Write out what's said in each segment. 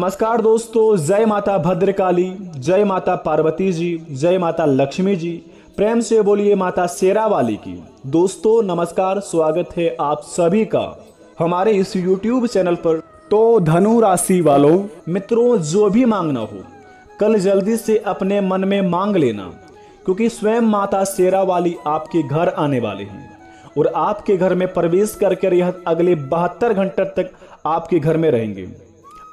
नमस्कार दोस्तों, जय माता भद्रकाली, जय माता पार्वती जी, जय माता लक्ष्मी जी। प्रेम से बोलिए माता शेरावाली की। दोस्तों नमस्कार, स्वागत है आप सभी का हमारे इस YouTube चैनल पर। तो धनु राशि वालों मित्रों, जो भी मांगना हो कल जल्दी से अपने मन में मांग लेना, क्योंकि स्वयं माता शेरावाली आपके घर आने वाले हैं और आपके घर में प्रवेश करके यह अगले 72 घंटे तक आपके घर में रहेंगे।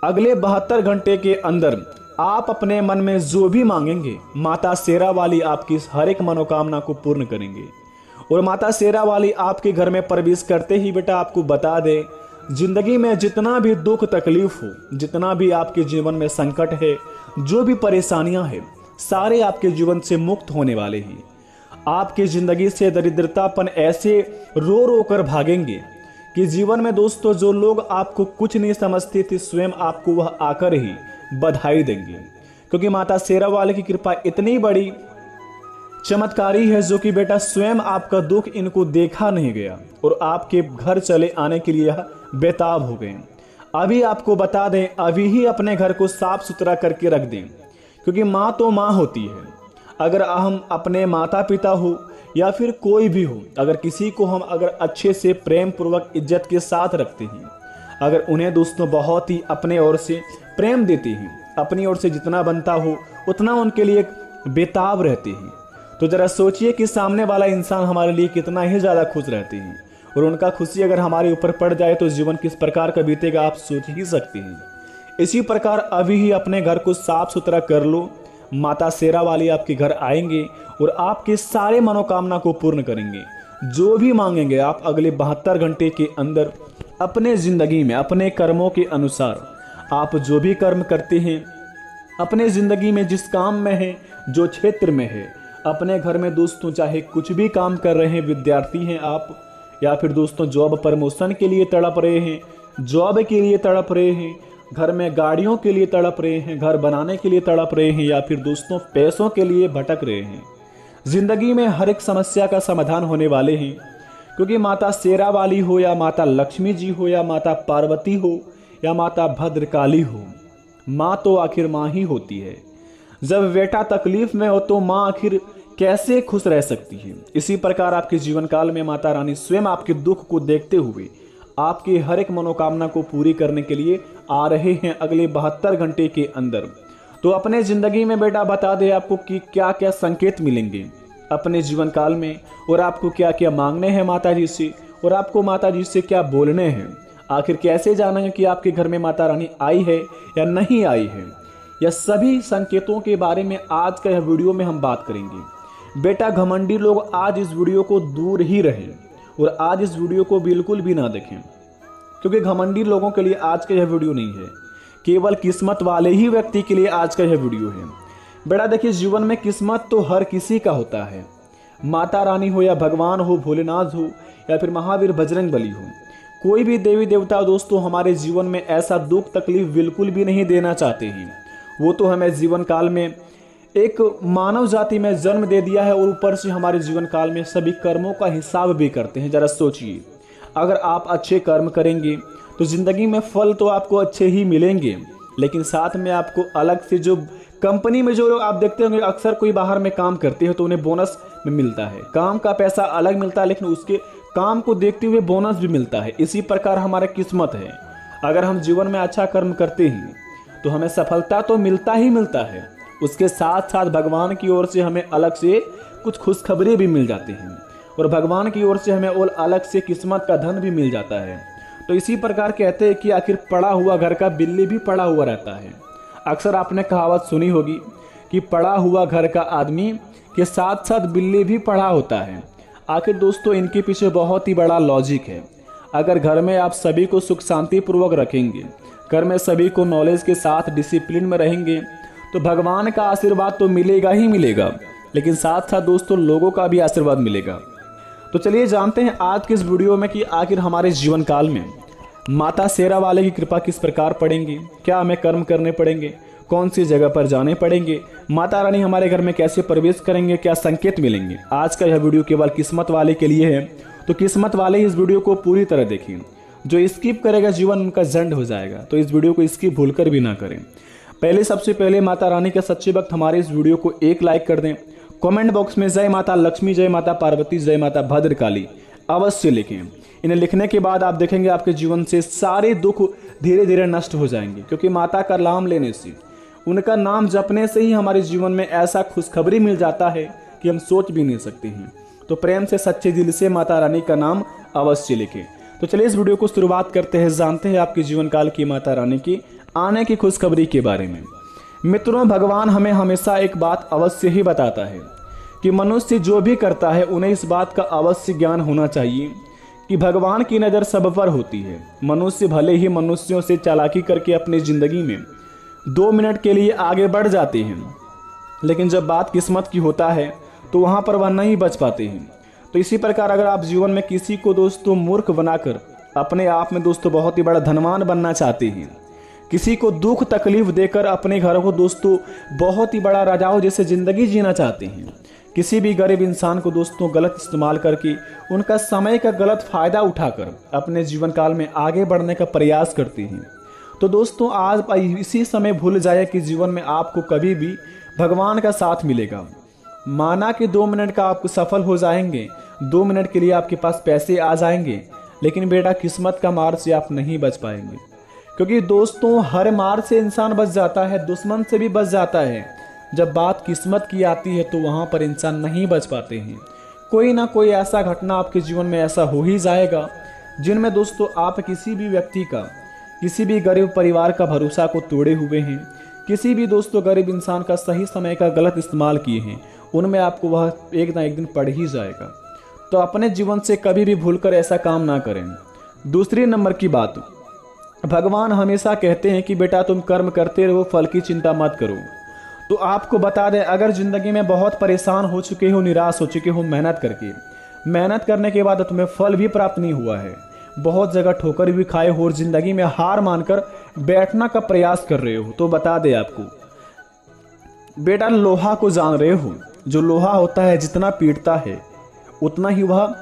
अगले 72 घंटे के अंदर आप अपने मन में जो भी मांगेंगे, माता शेरावाली आपकी हर एक मनोकामना को पूर्ण करेंगे। और माता शेरावाली आपके घर में प्रवेश करते ही बेटा आपको बता दे, जिंदगी में जितना भी दुख तकलीफ हो, जितना भी आपके जीवन में संकट है, जो भी परेशानियां हैं, सारे आपके जीवन से मुक्त होने वाले हैं। आपकी जिंदगी से दरिद्रतापन ऐसे रो रो कर भागेंगे कि जीवन में दोस्तों जो लोग आपको कुछ नहीं समझते थे, स्वयं आपको वह आकर ही बधाई देंगे, क्योंकि माता शेरावाली की कृपा इतनी बड़ी चमत्कारी है जो कि बेटा स्वयं आपका दुख इनको देखा नहीं गया और आपके घर चले आने के लिए यह बेताब हो गए। अभी आपको बता दें, अभी ही अपने घर को साफ सुथरा करके रख दें, क्योंकि माँ तो माँ होती है। अगर हम अपने माता पिता हो या फिर कोई भी हो, अगर किसी को हम अगर अच्छे से प्रेम पूर्वक इज्जत के साथ रखते हैं, अगर उन्हें दोस्तों बहुत ही अपने ओर से प्रेम देते हैं, अपनी ओर से जितना बनता हो उतना उनके लिए बेताब रहते हैं, तो जरा सोचिए कि सामने वाला इंसान हमारे लिए कितना ही ज़्यादा खुश रहते हैं। और उनका खुशी अगर हमारे ऊपर पड़ जाए तो जीवन किस प्रकार का बीतेगा आप सोच ही सकते हैं। इसी प्रकार अभी ही अपने घर को साफ सुथरा कर लो। माता शेरावाली आपके घर आएंगे और आपके सारे मनोकामना को पूर्ण करेंगे। जो भी मांगेंगे आप अगले 72 घंटे के अंदर अपने जिंदगी में अपने कर्मों के अनुसार, आप जो भी कर्म करते हैं अपने जिंदगी में, जिस काम में है, जो क्षेत्र में है, अपने घर में दोस्तों चाहे कुछ भी काम कर रहे हैं, विद्यार्थी हैं आप या फिर दोस्तों जॉब प्रमोशन के लिए तड़प रहे हैं, जॉब के लिए तड़प रहे हैं, घर में गाड़ियों के लिए तड़प रहे हैं, घर बनाने के लिए तड़प रहे हैं, या फिर दोस्तों पैसों के लिए भटक रहे हैं। जिंदगी में हर एक समस्या का समाधान होने वाले हैं, क्योंकि माता शेरावाली हो या माता लक्ष्मी जी हो या माता पार्वती हो या माता भद्रकाली हो, माँ तो आखिर माँ ही होती है। जब बेटा तकलीफ में हो तो माँ आखिर कैसे खुश रह सकती है। इसी प्रकार आपके जीवन काल में माता रानी स्वयं आपके दुख को देखते हुए आपकी हर एक मनोकामना को पूरी करने के लिए आ रहे हैं अगले 72 घंटे के अंदर। तो अपने जिंदगी में बेटा बता दे आपको कि क्या क्या संकेत मिलेंगे अपने जीवन काल में, और आपको क्या क्या मांगने हैं माता जी से, और आपको माता जी से क्या बोलने हैं। आखिर कैसे जानेंगे कि आपके घर में माता रानी आई है या नहीं आई है। यह सभी संकेतों के बारे में आज का यह वीडियो में हम बात करेंगे। बेटा घमंडी लोग आज इस वीडियो को दूर ही रहें और आज इस वीडियो को बिल्कुल भी ना देखें, क्योंकि घमंडी लोगों के लिए आज का यह वीडियो नहीं है, केवल किस्मत वाले ही व्यक्ति के लिए आज का यह वीडियो है। बेटा देखिए, जीवन में किस्मत तो हर किसी का होता है। माता रानी हो या भगवान हो, भोलेनाथ हो या फिर महावीर बजरंग बली हो, कोई भी देवी देवता दोस्तों हमारे जीवन में ऐसा दुख तकलीफ बिल्कुल भी नहीं देना चाहते हैं। वो तो हमें जीवन काल में एक मानव जाति में जन्म दे दिया है और ऊपर से हमारे जीवन काल में सभी कर्मों का हिसाब भी करते हैं। जरा सोचिए, अगर आप अच्छे कर्म करेंगे तो जिंदगी में फल तो आपको अच्छे ही मिलेंगे, लेकिन साथ में आपको अलग से जो कंपनी में जो लोग आप देखते होंगे, अक्सर कोई बाहर में काम करते हो तो उन्हें बोनस में मिलता है, काम का पैसा अलग मिलता है, लेकिन उसके काम को देखते हुए बोनस भी मिलता है। इसी प्रकार हमारा किस्मत है। अगर हम जीवन में अच्छा कर्म करते हैं तो हमें सफलता तो मिलता ही मिलता है, उसके साथ साथ भगवान की ओर से हमें अलग से कुछ खुशखबरी भी मिल जाती हैं और भगवान की ओर से हमें और अलग से किस्मत का धन भी मिल जाता है। तो इसी प्रकार कहते हैं कि आखिर पड़ा हुआ घर का बिल्ली भी पड़ा हुआ रहता है। अक्सर आपने कहावत सुनी होगी कि पड़ा हुआ घर का आदमी के साथ साथ बिल्ली भी पड़ा होता है। आखिर दोस्तों इनके पीछे बहुत ही बड़ा लॉजिक है। अगर घर में आप सभी को सुख शांति पूर्वक रखेंगे, घर में सभी को नॉलेज के साथ डिसिप्लिन में रहेंगे, तो भगवान का आशीर्वाद तो मिलेगा ही मिलेगा, लेकिन साथ साथ दोस्तों लोगों का भी आशीर्वाद मिलेगा। तो चलिए जानते हैं आज के इस वीडियो में कि आखिर हमारे जीवन काल में माता शेरावाली की कृपा किस प्रकार पड़ेंगी, क्या हमें कर्म करने पड़ेंगे, कौन सी जगह पर जाने पड़ेंगे, माता रानी हमारे घर में कैसे प्रवेश करेंगे, क्या संकेत मिलेंगे। आज का यह वीडियो केवल किस्मत वाले के लिए है, तो किस्मत वाले इस वीडियो को पूरी तरह देखें। जो स्किप करेगा जीवन उनका जंड हो जाएगा। तो इस वीडियो को स्किप भूलकर भी ना करें। सबसे पहले माता रानी का सच्चे भक्त हमारे इस वीडियो को एक लाइक कर दें। कमेंट बॉक्स में जय माता लक्ष्मी, जय माता पार्वती, जय माता भद्रकाली अवश्य लिखें। इन्हें लिखने के बाद आप देखेंगे आपके जीवन से सारे दुख धीरे धीरे नष्ट हो जाएंगे, क्योंकि माता का नाम लेने से, उनका नाम जपने से ही हमारे जीवन में ऐसा खुशखबरी मिल जाता है कि हम सोच भी नहीं सकते हैं। तो प्रेम से सच्चे दिल से माता रानी का नाम अवश्य लिखें। तो चलिए इस वीडियो को शुरुआत करते हैं, जानते हैं आपके जीवन काल की माता रानी की आने की खुशखबरी के बारे में। मित्रों, भगवान हमें हमेशा एक बात अवश्य ही बताता है कि मनुष्य जो भी करता है उन्हें इस बात का अवश्य ज्ञान होना चाहिए कि भगवान की नज़र सब पर होती है। मनुष्य भले ही मनुष्यों से चालाकी करके अपनी जिंदगी में 2 मिनट के लिए आगे बढ़ जाते हैं, लेकिन जब बात किस्मत की होता है तो वहाँ पर वह नहीं बच पाते हैं। तो इसी प्रकार अगर आप जीवन में किसी को दोस्तों मूर्ख बनाकर अपने आप में दोस्तों बहुत ही बड़ा धनवान बनना चाहते हैं, किसी को दुख तकलीफ देकर अपने घर को दोस्तों बहुत ही बड़ा राजाओं जैसे जिंदगी जीना चाहते हैं, किसी भी गरीब इंसान को दोस्तों गलत इस्तेमाल करके उनका समय का गलत फायदा उठाकर अपने जीवन काल में आगे बढ़ने का प्रयास करते हैं, तो दोस्तों आज इसी समय भूल जाए कि जीवन में आपको कभी भी भगवान का साथ मिलेगा। माना कि 2 मिनट का आप सफल हो जाएंगे, 2 मिनट के लिए आपके पास पैसे आ जाएंगे, लेकिन बेटा किस्मत का मार से आप नहीं बच पाएंगे, क्योंकि दोस्तों हर मार से इंसान बच जाता है, दुश्मन से भी बच जाता है। जब बात किस्मत की आती है तो वहाँ पर इंसान नहीं बच पाते हैं। कोई ना कोई ऐसा घटना आपके जीवन में ऐसा हो ही जाएगा जिनमें दोस्तों आप किसी भी व्यक्ति का, किसी भी गरीब परिवार का भरोसा को तोड़े हुए हैं, किसी भी दोस्तों गरीब इंसान का सही समय का गलत इस्तेमाल किए हैं, उनमें आपको वह एक ना एक दिन पड़ ही जाएगा। तो अपने जीवन से कभी भी भूलकर ऐसा काम ना करें। दूसरी नंबर की बात, भगवान हमेशा कहते हैं कि बेटा तुम कर्म करते रहो, फल की चिंता मत करो। तो आपको बता दें, अगर जिंदगी में बहुत परेशान हो चुके हो, निराश हो चुके हो मेहनत करने के बाद तुम्हें फल भी प्राप्त नहीं हुआ है, बहुत जगह ठोकर भी खाए हो और जिंदगी में हार मानकर बैठना का प्रयास कर रहे हो, तो बता दे आपको बेटा लोहा को जान रहे हो, जो लोहा होता है जितना पीटता है उतना ही वह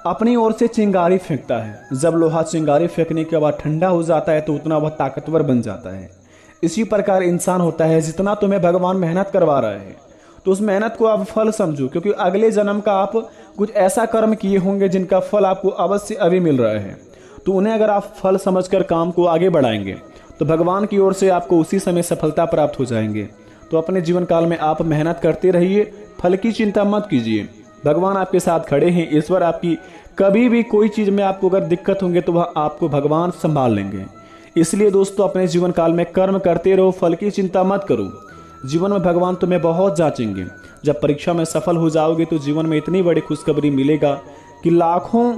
अपनी ओर से चिंगारी फेंकता है। जब लोहा चिंगारी फेंकने के बाद ठंडा हो जाता है तो उतना वह ताकतवर बन जाता है। इसी प्रकार इंसान होता है, जितना तुम्हें भगवान मेहनत करवा रहा है तो उस मेहनत को आप फल समझो, क्योंकि अगले जन्म का आप कुछ ऐसा कर्म किए होंगे जिनका फल आपको अवश्य अभी मिल रहा है। तो उन्हें अगर आप फल समझकर काम को आगे बढ़ाएंगे तो भगवान की ओर से आपको उसी समय सफलता प्राप्त हो जाएंगे। तो अपने जीवन काल में आप मेहनत करते रहिए, फल की चिंता मत कीजिए, भगवान आपके साथ खड़े हैं। ईश्वर आपकी कभी भी कोई चीज़ में आपको अगर दिक्कत होंगे तो वह आपको भगवान संभाल लेंगे। इसलिए दोस्तों अपने जीवन काल में कर्म करते रहो, फल की चिंता मत करो। जीवन में भगवान तुम्हें बहुत जांचेंगे। जब परीक्षा में सफल हो जाओगे तो जीवन में इतनी बड़ी खुशखबरी मिलेगा कि लाखों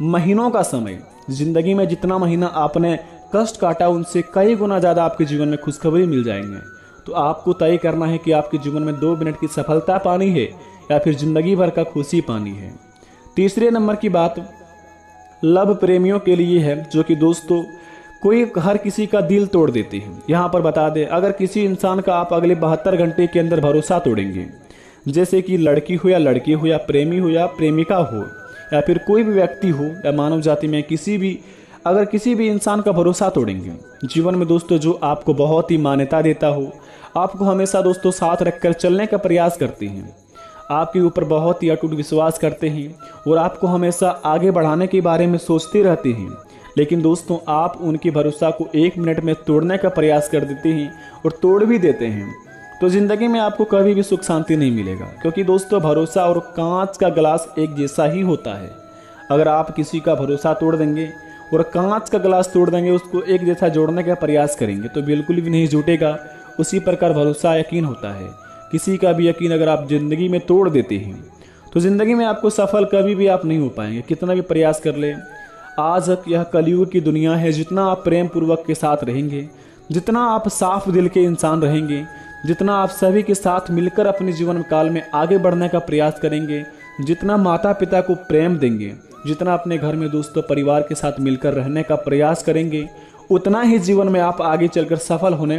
महीनों का समय, जिंदगी में जितना महीना आपने कष्ट काटा उनसे कई गुना ज़्यादा आपके जीवन में खुशखबरी मिल जाएंगे। तो आपको तय करना है कि आपके जीवन में 2 मिनट की सफलता पानी है या फिर जिंदगी भर का खुशी पानी है। तीसरे नंबर की बात लव प्रेमियों के लिए है, जो कि दोस्तों कोई हर किसी का दिल तोड़ देते हैं। यहाँ पर बता दें, अगर किसी इंसान का आप अगले 72 घंटे के अंदर भरोसा तोड़ेंगे, जैसे कि लड़की हो या लड़की हो या प्रेमी हो या प्रेमिका हो या फिर कोई भी व्यक्ति हो या मानव जाति में अगर किसी भी इंसान का भरोसा तोड़ेंगे जीवन में दोस्तों, जो आपको बहुत ही मान्यता देता हो, आपको हमेशा दोस्तों साथ रखकर चलने का प्रयास करते हैं, आपके ऊपर बहुत ही अटूट विश्वास करते हैं और आपको हमेशा आगे बढ़ाने के बारे में सोचते रहते हैं, लेकिन दोस्तों आप उनके भरोसा को 1 मिनट में तोड़ने का प्रयास कर देते हैं और तोड़ भी देते हैं, तो ज़िंदगी में आपको कभी भी सुख शांति नहीं मिलेगा। क्योंकि दोस्तों भरोसा और कांच का गिलास एक जैसा ही होता है। अगर आप किसी का भरोसा तोड़ देंगे और कांच का गिलास तोड़ देंगे, उसको एक जैसा जोड़ने का प्रयास करेंगे तो बिल्कुल भी नहीं जुटेगा। उसी प्रकार भरोसा यकीन होता है। किसी का भी यकीन अगर आप ज़िंदगी में तोड़ देते हैं तो ज़िंदगी में आपको सफल कभी भी आप नहीं हो पाएंगे, कितना भी प्रयास कर ले। आज यह कलयुग की दुनिया है, जितना आप प्रेम पूर्वक के साथ रहेंगे, जितना आप साफ दिल के इंसान रहेंगे, जितना आप सभी के साथ मिलकर अपने जीवन काल में आगे बढ़ने का प्रयास करेंगे, जितना माता पिता को प्रेम देंगे, जितना अपने घर में दोस्तों परिवार के साथ मिलकर रहने का प्रयास करेंगे, उतना ही जीवन में आप आगे चलकर सफल होने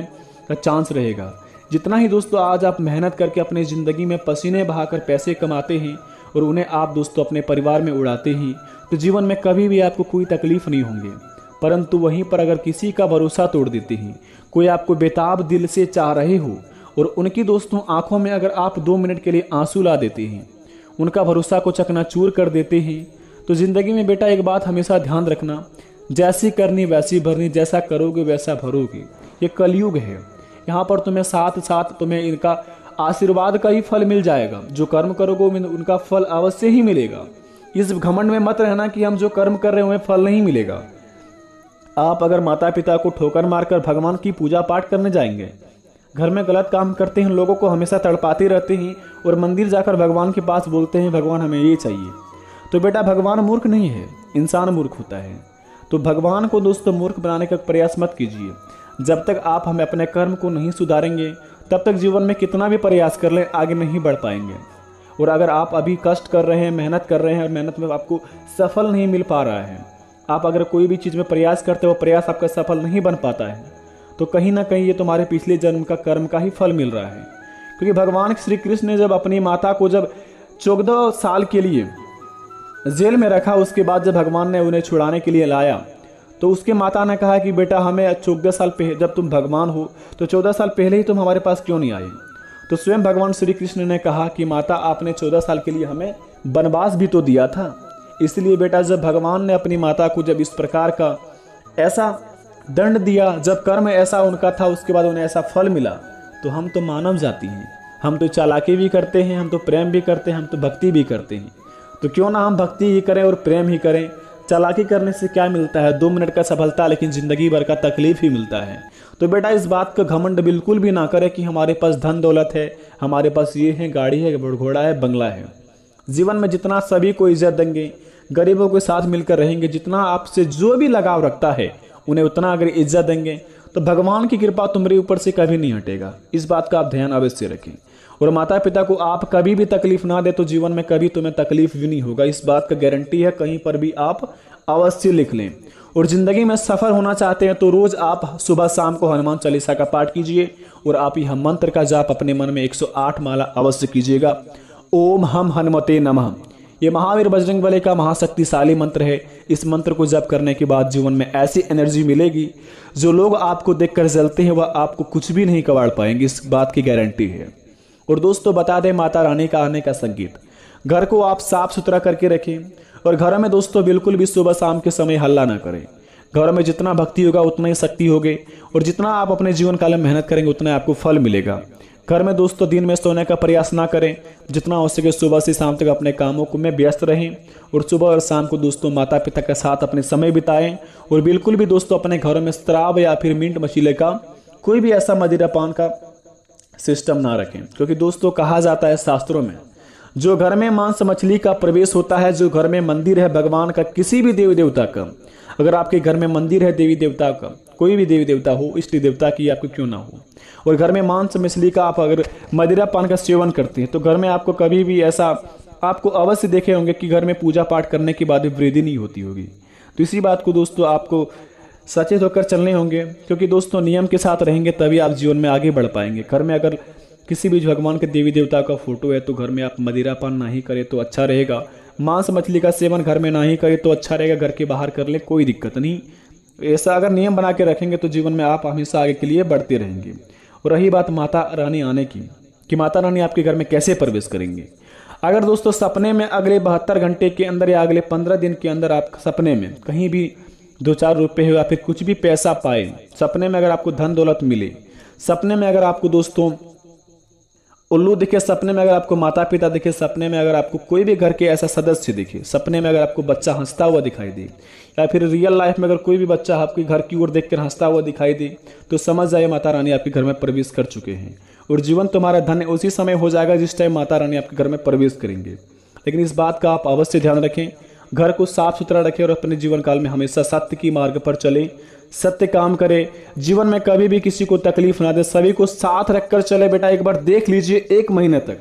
का चांस रहेगा। जितना ही दोस्तों आज आप मेहनत करके अपने ज़िंदगी में पसीने बहाकर पैसे कमाते हैं और उन्हें आप दोस्तों अपने परिवार में उड़ाते हैं, तो जीवन में कभी भी आपको कोई तकलीफ नहीं होंगे। परंतु वहीं पर अगर किसी का भरोसा तोड़ देते हैं, कोई आपको बेताब दिल से चाह रहे हो और उनकी दोस्तों आंखों में अगर आप 2 मिनट के लिए आंसू ला देते हैं, उनका भरोसा को चकनाचूर कर देते हैं, तो ज़िंदगी में बेटा एक बात हमेशा ध्यान रखना, जैसी करनी वैसी भरनी, जैसा करोगे वैसा भरोगे। ये कलयुग है, यहाँ पर तुम्हें साथ साथ तुम्हें इनका आशीर्वाद का ही फल मिल जाएगा। जो कर्म करोगे उनका फल अवश्य ही मिलेगा। इस घमंड में मत रहना कि हम जो कर्म कर रहे हैं उन्हें फल नहीं मिलेगा। आप अगर माता पिता को ठोकर मारकर भगवान की पूजा पाठ करने जाएंगे, घर में गलत काम करते हैं, लोगों को हमेशा तड़पाते रहते हैं और मंदिर जाकर भगवान के पास बोलते हैं भगवान हमें ये चाहिए, तो बेटा भगवान मूर्ख नहीं है, इंसान मूर्ख होता है। तो भगवान को दोस्तों मूर्ख बनाने का प्रयास मत कीजिए। जब तक आप हमें अपने कर्म को नहीं सुधारेंगे तब तक जीवन में कितना भी प्रयास कर लें आगे नहीं बढ़ पाएंगे। और अगर आप अभी कष्ट कर रहे हैं, मेहनत कर रहे हैं और मेहनत में आपको सफल नहीं मिल पा रहा है, आप अगर कोई भी चीज़ में प्रयास करते हो, प्रयास आपका सफल नहीं बन पाता है, तो कहीं ना कहीं ये तुम्हारे पिछले जन्म का कर्म का ही फल मिल रहा है। क्योंकि भगवान श्री कृष्ण ने जब अपनी माता को जब 14 साल के लिए जेल में रखा, उसके बाद जब भगवान ने उन्हें छुड़ाने के लिए लाया, तो उसके माता ने कहा कि बेटा हमें 14 साल पहले, जब तुम भगवान हो तो 14 साल पहले ही तुम हमारे पास क्यों नहीं आए। तो स्वयं भगवान श्री कृष्ण ने कहा कि माता आपने 14 साल के लिए हमें वनवास भी तो दिया था। इसलिए बेटा जब भगवान ने अपनी माता को जब इस प्रकार का ऐसा दंड दिया, जब कर्म ऐसा उनका था, उसके बाद उन्हें ऐसा फल मिला, तो हम तो मानव जाति हैं, हम तो चालाकी भी करते हैं, हम तो प्रेम भी करते हैं, हम तो भक्ति भी करते हैं। तो क्यों ना हम भक्ति ही करें और प्रेम ही करें। चालाकी करने से क्या मिलता है, 2 मिनट का सफलता, लेकिन जिंदगी भर का तकलीफ ही मिलता है। तो बेटा इस बात का घमंड बिल्कुल भी ना करें कि हमारे पास धन दौलत है, हमारे पास ये है, गाड़ी है, घोड़ा है, बंगला है। जीवन में जितना सभी को इज्जत देंगे, गरीबों के साथ मिलकर रहेंगे, जितना आपसे जो भी लगाव रखता है उन्हें उतना अगर इज्जत देंगे, तो भगवान की कृपा तुम्हारे ऊपर से कभी नहीं हटेगा। इस बात का आप ध्यान अवश्य रखें। और माता पिता को आप कभी भी तकलीफ ना दे तो जीवन में कभी तुम्हें तकलीफ भी नहीं होगा। इस बात का गारंटी है, कहीं पर भी आप अवश्य लिख लें। और जिंदगी में सफल होना चाहते हैं तो रोज आप सुबह शाम को हनुमान चालीसा का पाठ कीजिए और आप यह मंत्र का जाप अपने मन में 108 माला अवश्य कीजिएगा। ओम हम हनुमते नमः। ये महावीर बजरंगबली का महाशक्तिशाली मंत्र है। इस मंत्र को जप करने के बाद जीवन में ऐसी एनर्जी मिलेगी, जो लोग आपको देखकर जलते हैं वह आपको कुछ भी नहीं कबाड़ पाएंगे। इस बात की गारंटी है। और दोस्तों बता दें, माता रानी का आने का संकेत, घर को आप साफ सुथरा करके रखें और घरों में दोस्तों बिल्कुल भी सुबह शाम के समय हल्ला ना करें। घरों में जितना भक्ति होगा उतना ही शक्ति होगी और जितना आप अपने जीवन काल में मेहनत करेंगे उतना आपको फल मिलेगा। घर में दोस्तों दिन में सोने का प्रयास ना करें, जितना हो सके सुबह से शाम तक अपने कामों को में व्यस्त रहें और सुबह और शाम को दोस्तों माता पिता के साथ अपने समय बिताएं। और बिल्कुल भी दोस्तों अपने घरों में शराब या फिर मीट मछली का कोई भी ऐसा मदिरा पान का सिस्टम ना रखें। क्योंकि दोस्तों कहा जाता है शास्त्रों में, जो घर में मांस मछली का प्रवेश होता है, जो घर में मंदिर है भगवान का, किसी भी देवी देवता का, अगर आपके घर में मंदिर है देवी देवता का, कोई भी देवी देवता हो, इष्ट देवता की आपको क्यों ना हो, और घर में मांस मछली का आप अगर मदिरा पान का सेवन करते हैं, तो घर में आपको कभी भी ऐसा आपको अवश्य देखे होंगे कि घर में पूजा पाठ करने के बाद भी वृद्धि नहीं होती होगी। तो इसी बात को दोस्तों आपको सचेत होकर चलने होंगे, क्योंकि दोस्तों नियम के साथ रहेंगे तभी आप जीवन में आगे बढ़ पाएंगे। घर में अगर किसी भी भगवान के देवी देवता का फोटो है तो घर में आप मदिरा पान ना ही करें तो अच्छा रहेगा। मांस मछली का सेवन घर में ना ही करें तो अच्छा रहेगा। घर के बाहर कर ले कोई दिक्कत नहीं। ऐसा अगर नियम बना के रखेंगे तो जीवन में आप हमेशा आगे के लिए बढ़ते रहेंगे। और रही बात माता रानी आने की, कि माता रानी आपके घर में कैसे प्रवेश करेंगे। अगर दोस्तों सपने में अगले 72 घंटे के अंदर या अगले 15 दिन के अंदर आप सपने में कहीं भी 2-4 रुपये हो या फिर कुछ भी पैसा पाए, सपने में अगर आपको धन दौलत मिले, सपने में अगर आपको दोस्तों उल्लू दिखे, सपने में अगर आपको माता पिता दिखे, सपने में अगर आपको कोई भी घर के ऐसा सदस्य दिखे, सपने में अगर आपको बच्चा हंसता हुआ दिखाई दे, या फिर रियल लाइफ में अगर कोई भी बच्चा आपके घर की ओर देखकर हंसता हुआ दिखाई दे, तो समझ जाइए माता रानी आपके घर में प्रवेश कर चुके हैं। और जीवन तुम्हारा धन्य उसी समय हो जाएगा जिस टाइम माता रानी आपके घर में प्रवेश करेंगे। लेकिन इस बात का आप अवश्य ध्यान रखें, घर को साफ सुथरा रखें और अपने जीवन काल में हमेशा सत्य की मार्ग पर चले, सत्य काम करे, जीवन में कभी भी किसी को तकलीफ ना दे, सभी को साथ रखकर चले। बेटा एक बार देख लीजिए, 1 महीने तक,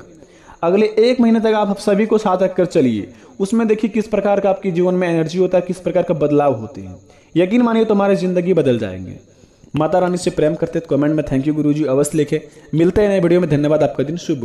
अगले 1 महीने तक आप सभी को साथ रखकर चलिए। उसमें देखिए किस प्रकार का आपके जीवन में एनर्जी होता है, किस प्रकार का बदलाव होते हैं। यकीन मानिए तुम्हारी जिंदगी बदल जाएंगे। माता रानी से प्रेम करते तो कमेंट में थैंक यू गुरुजी अवश्य लिखे। मिलते हैं नए वीडियो में। धन्यवाद। आपका दिन शुभ हो।